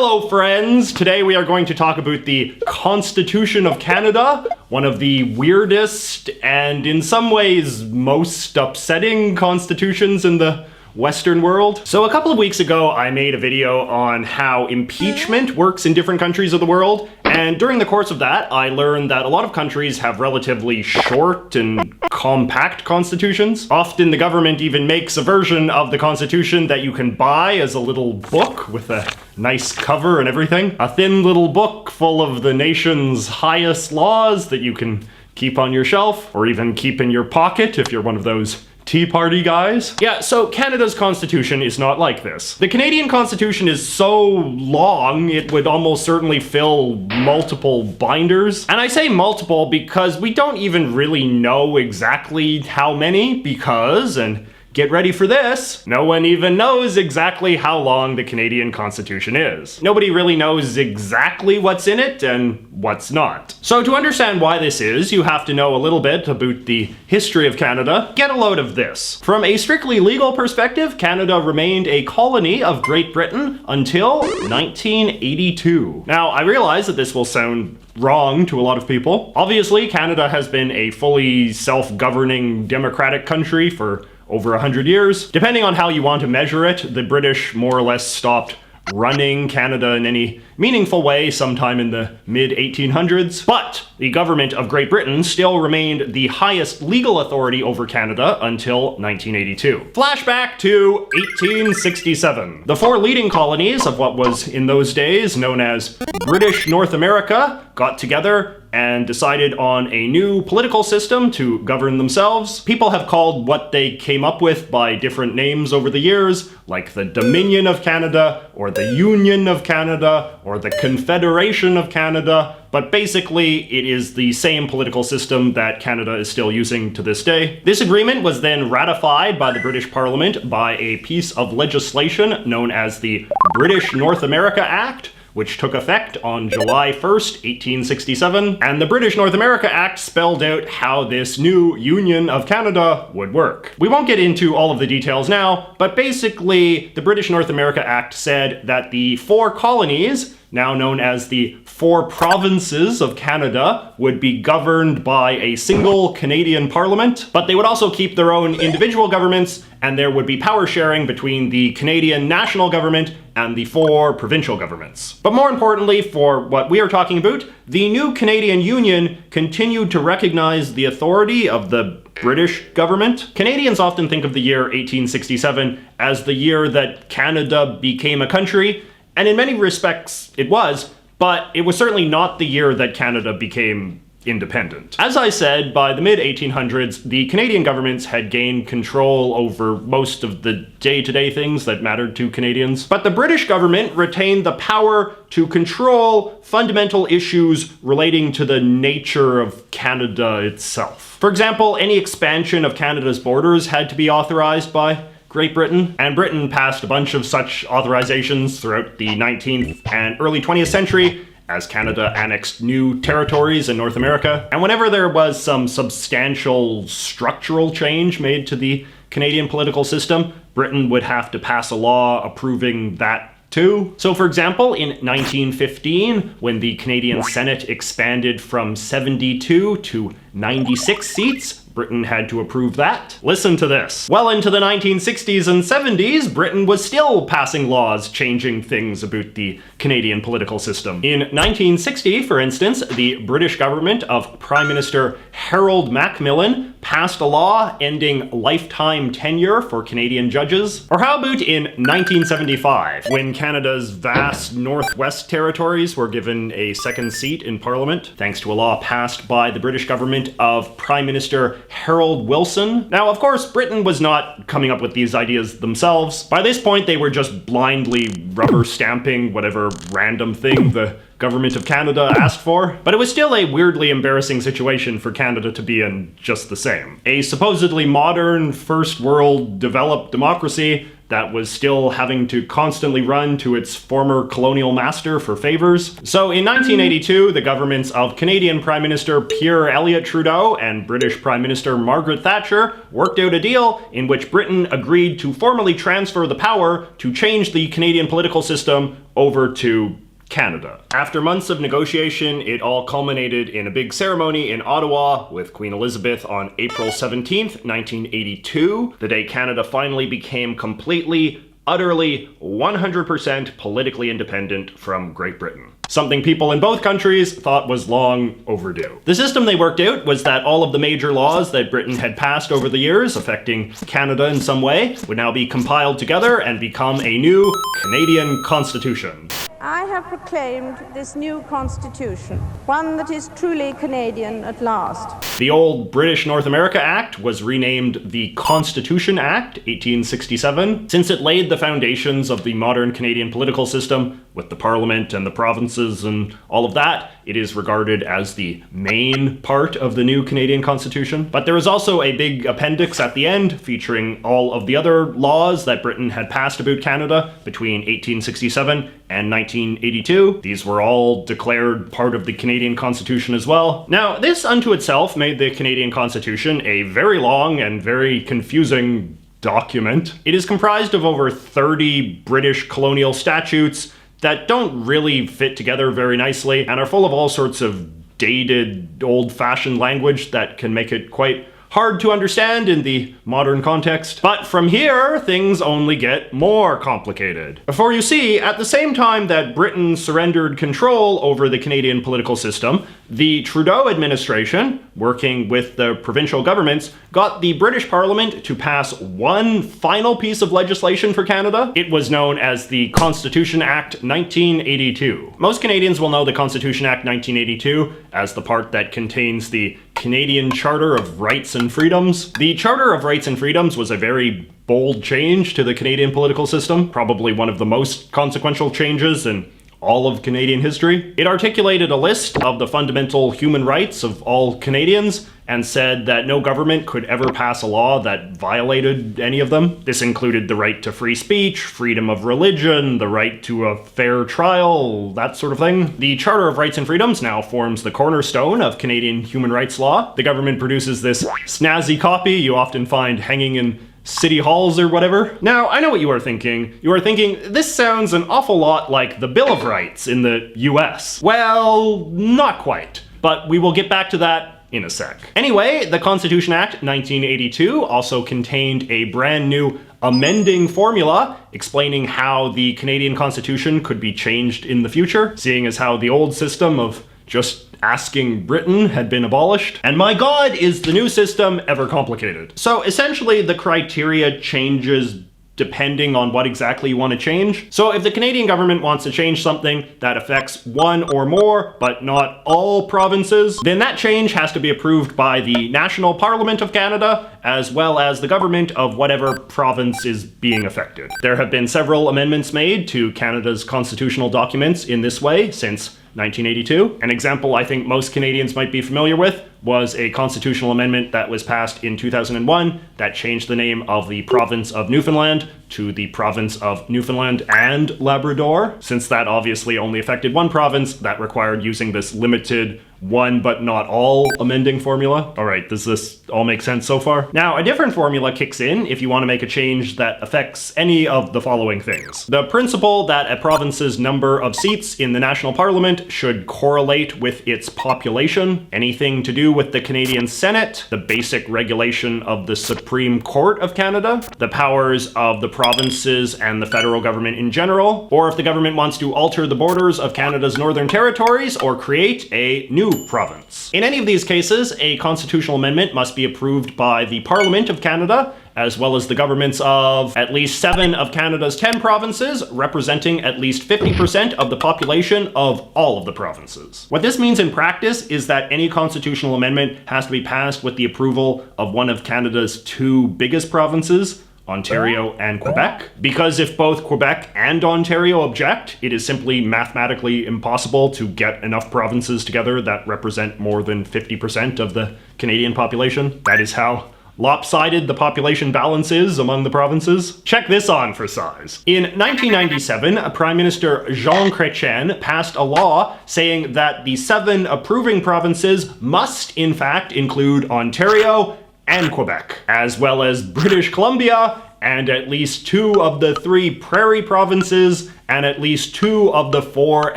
Hello friends! Today we are going to talk about the Constitution of Canada, one of the weirdest and in some ways most upsetting constitutions in the Western world. So a couple of weeks ago I made a video on how impeachment works in different countries of the world, and during the course of that I learned that a lot of countries have relatively short and compact constitutions. Often the government even makes a version of the constitution that you can buy as a little book with a nice cover and everything. A thin little book full of the nation's highest laws that you can keep on your shelf, or even keep in your pocket if you're one of those Tea Party guys. Yeah, so Canada's constitution is not like this. The Canadian constitution is so long, it would almost certainly fill multiple binders. And I say multiple because we don't even really know exactly how many, because, and get ready for this, no one even knows exactly how long the Canadian Constitution is. Nobody really knows exactly what's in it and what's not. So to understand why this is, you have to know a little bit about the history of Canada. Get a load of this. From a strictly legal perspective, Canada remained a colony of Great Britain until 1982. Now, I realize that this will sound wrong to a lot of people. Obviously, Canada has been a fully self-governing democratic country for over 100 years. Depending on how you want to measure it, the British more or less stopped running Canada in any meaningful way sometime in the mid-1800s. But the government of Great Britain still remained the highest legal authority over Canada until 1982. Flashback to 1867. The four leading colonies of what was in those days known as British North America got together and decided on a new political system to govern themselves. People have called what they came up with by different names over the years, like the Dominion of Canada, or the Union of Canada, or the Confederation of Canada, but basically it is the same political system that Canada is still using to this day. This agreement was then ratified by the British Parliament by a piece of legislation known as the British North America Act, which took effect on July 1st, 1867, and the British North America Act spelled out how this new Union of Canada would work. We won't get into all of the details now, but basically the British North America Act said that the four colonies, now known as the four provinces of Canada, would be governed by a single Canadian parliament, but they would also keep their own individual governments, and there would be power sharing between the Canadian national government and the four provincial governments. But more importantly, for what we are talking about, the new Canadian Union continued to recognize the authority of the British government. Canadians often think of the year 1867 as the year that Canada became a country, and in many respects it was, but it was certainly not the year that Canada became independent. As I said, by the mid-1800s, the Canadian governments had gained control over most of the day-to-day things that mattered to Canadians, but the British government retained the power to control fundamental issues relating to the nature of Canada itself. For example, any expansion of Canada's borders had to be authorized by Great Britain, and Britain passed a bunch of such authorizations throughout the 19th and early 20th century as Canada annexed new territories in North America. And whenever there was some substantial structural change made to the Canadian political system, Britain would have to pass a law approving that too. So for example, in 1915, when the Canadian Senate expanded from 72 to 96 seats, Britain had to approve that. Listen to this. Well into the 1960s and 70s, Britain was still passing laws changing things about the Canadian political system. In 1960, for instance, the British government of Prime Minister Harold Macmillan passed a law ending lifetime tenure for Canadian judges. Or how about in 1975, when Canada's vast Northwest territories were given a second seat in Parliament, thanks to a law passed by the British government of Prime Minister Harold Wilson. Now, of course, Britain was not coming up with these ideas themselves. By this point, they were just blindly rubber stamping whatever random thing the government of Canada asked for, but it was still a weirdly embarrassing situation for Canada to be in just the same. A supposedly modern, first world, developed democracy that was still having to constantly run to its former colonial master for favors. So in 1982, the governments of Canadian Prime Minister Pierre Elliott Trudeau and British Prime Minister Margaret Thatcher worked out a deal in which Britain agreed to formally transfer the power to change the Canadian political system over to Canada. After months of negotiation, it all culminated in a big ceremony in Ottawa with Queen Elizabeth on April 17th, 1982, the day Canada finally became completely, utterly, 100% politically independent from Great Britain. Something people in both countries thought was long overdue. The system they worked out was that all of the major laws that Britain had passed over the years affecting Canada in some way would now be compiled together and become a new Canadian Constitution. I have proclaimed this new constitution, one that is truly Canadian at last. The old British North America Act was renamed the Constitution Act, 1867, since it laid the foundations of the modern Canadian political system with the Parliament and the provinces and all of that. It is regarded as the main part of the new Canadian Constitution. But there is also a big appendix at the end featuring all of the other laws that Britain had passed about Canada between 1867 and 1982. These were all declared part of the Canadian Constitution as well. Now, this unto itself made the Canadian Constitution a very long and very confusing document. It is comprised of over 30 British colonial statutes that don't really fit together very nicely and are full of all sorts of dated, old-fashioned language that can make it quite hard to understand in the modern context. But from here, things only get more complicated. For you see, at the same time that Britain surrendered control over the Canadian political system, the Trudeau administration, working with the provincial governments, got the British Parliament to pass one final piece of legislation for Canada. It was known as the Constitution Act 1982. Most Canadians will know the Constitution Act 1982 as the part that contains the Canadian Charter of Rights and Freedoms. The Charter of Rights and Freedoms was a very bold change to the Canadian political system, probably one of the most consequential changes in all of Canadian history. It articulated a list of the fundamental human rights of all Canadians and said that no government could ever pass a law that violated any of them. This included the right to free speech, freedom of religion, the right to a fair trial, that sort of thing. The Charter of Rights and Freedoms now forms the cornerstone of Canadian human rights law. The government produces this snazzy copy you often find hanging in city halls or whatever. Now, I know what you are thinking. You are thinking, this sounds an awful lot like the Bill of Rights in the US. Well, not quite. But we will get back to that in a sec. Anyway, the Constitution Act 1982 also contained a brand new amending formula explaining how the Canadian Constitution could be changed in the future, seeing as how the old system of just asking Britain had been abolished. And my god, is the new system ever complicated. So essentially the criteria changes depending on what exactly you want to change. So if the Canadian government wants to change something that affects one or more, but not all provinces, then that change has to be approved by the National Parliament of Canada, as well as the government of whatever province is being affected. There have been several amendments made to Canada's constitutional documents in this way since 1982. An example I think most Canadians might be familiar with was a constitutional amendment that was passed in 2001 that changed the name of the province of Newfoundland to the province of Newfoundland and Labrador. Since that obviously only affected one province, that required using this limited one but not all amending formula. All right, does this all make sense so far? Now, a different formula kicks in if you want to make a change that affects any of the following things. The principle that a province's number of seats in the national parliament should correlate with its population, anything to do with the Canadian Senate, the basic regulation of the Supreme Court of Canada, the powers of the provinces and the federal government in general, or if the government wants to alter the borders of Canada's northern territories or create a new province. In any of these cases, a constitutional amendment must be approved by the Parliament of Canada, as well as the governments of at least 7 of Canada's 10 provinces, representing at least 50% of the population of all of the provinces. What this means in practice is that any constitutional amendment has to be passed with the approval of one of Canada's 2 biggest provinces, Ontario and Quebec, because if both Quebec and Ontario object, it is simply mathematically impossible to get enough provinces together that represent more than 50% of the Canadian population. That is how lopsided the population balance is among the provinces? Check this on for size. In 1997, Prime Minister Jean Chrétien passed a law saying that the 7 approving provinces must, in fact, include Ontario and Quebec, as well as British Columbia and at least 2 of the 3 prairie provinces and at least 2 of the 4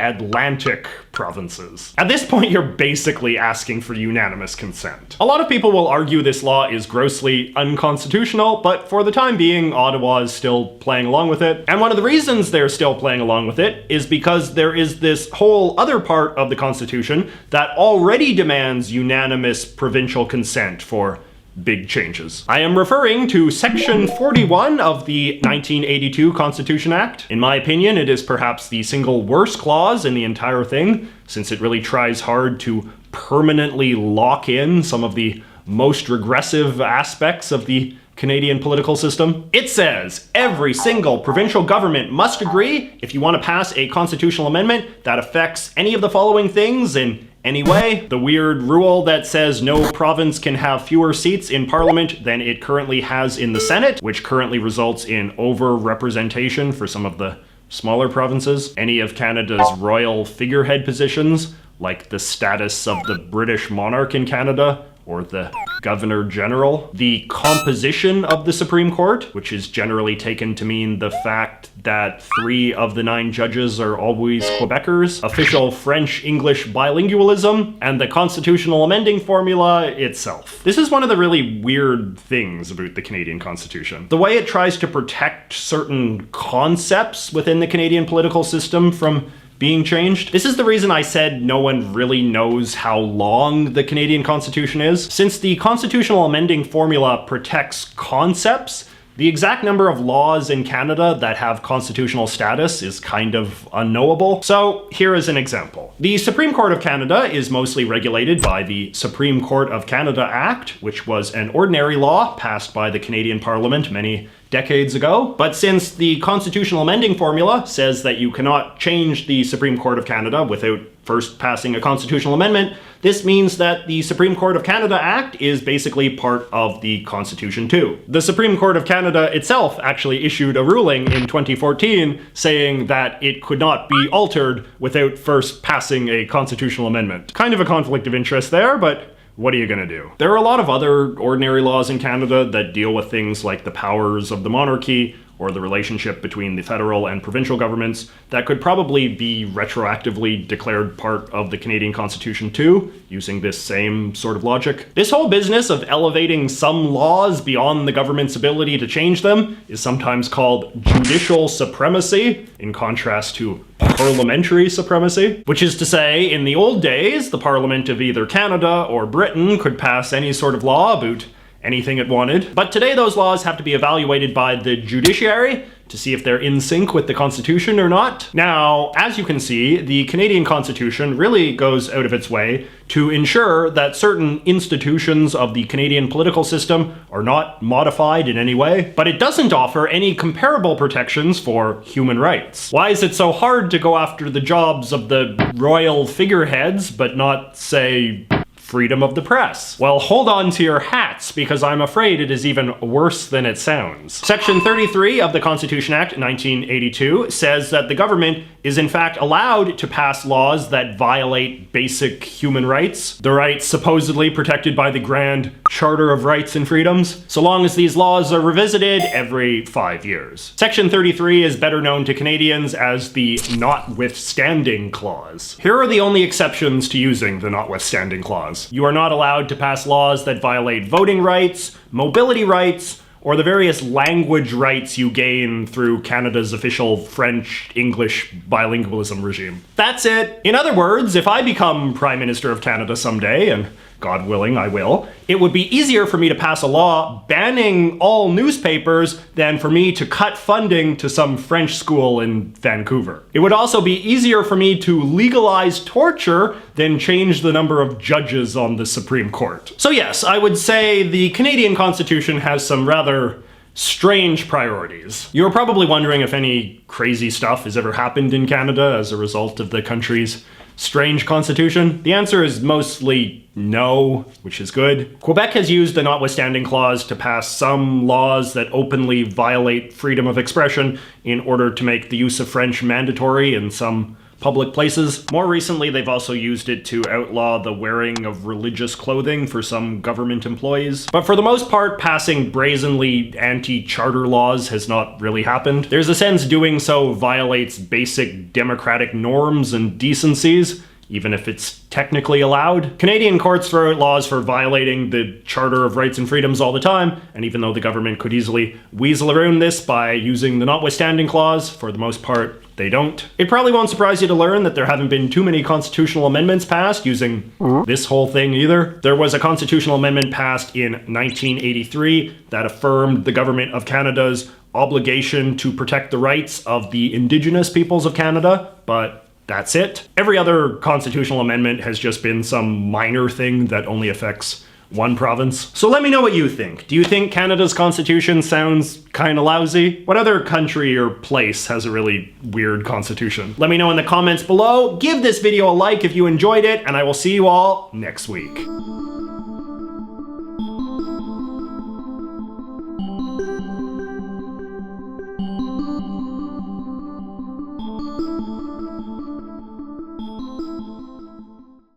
Atlantic provinces. At this point, you're basically asking for unanimous consent. A lot of people will argue this law is grossly unconstitutional, but for the time being, Ottawa is still playing along with it. And one of the reasons they're still playing along with it is because there is this whole other part of the Constitution that already demands unanimous provincial consent for big changes. I am referring to Section 41 of the 1982 Constitution Act. In my opinion, it is perhaps the single worst clause in the entire thing, since it really tries hard to permanently lock in some of the most regressive aspects of the Canadian political system. It says every single provincial government must agree if you want to pass a constitutional amendment that affects any of the following things in anyway. The weird rule that says no province can have fewer seats in Parliament than it currently has in the Senate, which currently results in over-representation for some of the smaller provinces. Any of Canada's royal figurehead positions, like the status of the British monarch in Canada, or the Governor General. The composition of the Supreme Court, which is generally taken to mean the fact that 3 of the 9 judges are always Quebecers, official French-English bilingualism, and the constitutional amending formula itself. This is one of the really weird things about the Canadian Constitution. The way it tries to protect certain concepts within the Canadian political system from being changed. This is the reason I said no one really knows how long the Canadian Constitution is. Since the constitutional amending formula protects concepts, the exact number of laws in Canada that have constitutional status is kind of unknowable. So here is an example. The Supreme Court of Canada is mostly regulated by the Supreme Court of Canada Act, which was an ordinary law passed by the Canadian Parliament many decades ago. But since the constitutional amending formula says that you cannot change the Supreme Court of Canada without first passing a constitutional amendment, this means that the Supreme Court of Canada Act is basically part of the Constitution too. The Supreme Court of Canada itself actually issued a ruling in 2014 saying that it could not be altered without first passing a constitutional amendment. Kind of a conflict of interest there, but what are you gonna do? There are a lot of other ordinary laws in Canada that deal with things like the powers of the monarchy or the relationship between the federal and provincial governments that could probably be retroactively declared part of the Canadian Constitution too, using this same sort of logic. This whole business of elevating some laws beyond the government's ability to change them is sometimes called judicial supremacy, in contrast to parliamentary supremacy, which is to say, in the old days, the Parliament of either Canada or Britain could pass any sort of law about anything it wanted. But today those laws have to be evaluated by the judiciary to see if they're in sync with the Constitution or not. Now, as you can see, the Canadian Constitution really goes out of its way to ensure that certain institutions of the Canadian political system are not modified in any way, but it doesn't offer any comparable protections for human rights. Why is it so hard to go after the jobs of the royal figureheads, but not, say, freedom of the press? Well, hold on to your hats, because I'm afraid it is even worse than it sounds. Section 33 of the Constitution Act 1982 says that the government is in fact allowed to pass laws that violate basic human rights, the rights supposedly protected by the Grand Charter of Rights and Freedoms, so long as these laws are revisited every 5 years. Section 33 is better known to Canadians as the Notwithstanding Clause. Here are the only exceptions to using the Notwithstanding Clause. You are not allowed to pass laws that violate voting rights, mobility rights, or the various language rights you gain through Canada's official French-English bilingualism regime. That's it. In other words, if I become Prime Minister of Canada someday, and God willing, I will, it would be easier for me to pass a law banning all newspapers than for me to cut funding to some French school in Vancouver. It would also be easier for me to legalize torture than change the number of judges on the Supreme Court. So yes, I would say the Canadian Constitution has some rather strange priorities. You're probably wondering if any crazy stuff has ever happened in Canada as a result of the country's strange constitution? The answer is mostly no, which is good. Quebec has used the notwithstanding clause to pass some laws that openly violate freedom of expression in order to make the use of French mandatory in some public places. More recently, they've also used it to outlaw the wearing of religious clothing for some government employees. But for the most part, passing brazenly anti-charter laws has not really happened. There's a sense doing so violates basic democratic norms and decencies, even if it's technically allowed. Canadian courts throw out laws for violating the Charter of Rights and Freedoms all the time, and even though the government could easily weasel around this by using the notwithstanding clause, for the most part, they don't. It probably won't surprise you to learn that there haven't been too many constitutional amendments passed using this whole thing either. There was a constitutional amendment passed in 1983 that affirmed the government of Canada's obligation to protect the rights of the Indigenous peoples of Canada, but that's it. Every other constitutional amendment has just been some minor thing that only affects one province. So let me know what you think. Do you think Canada's constitution sounds kind of lousy? What other country or place has a really weird constitution? Let me know in the comments below. Give this video a like if you enjoyed it, and I will see you all next week.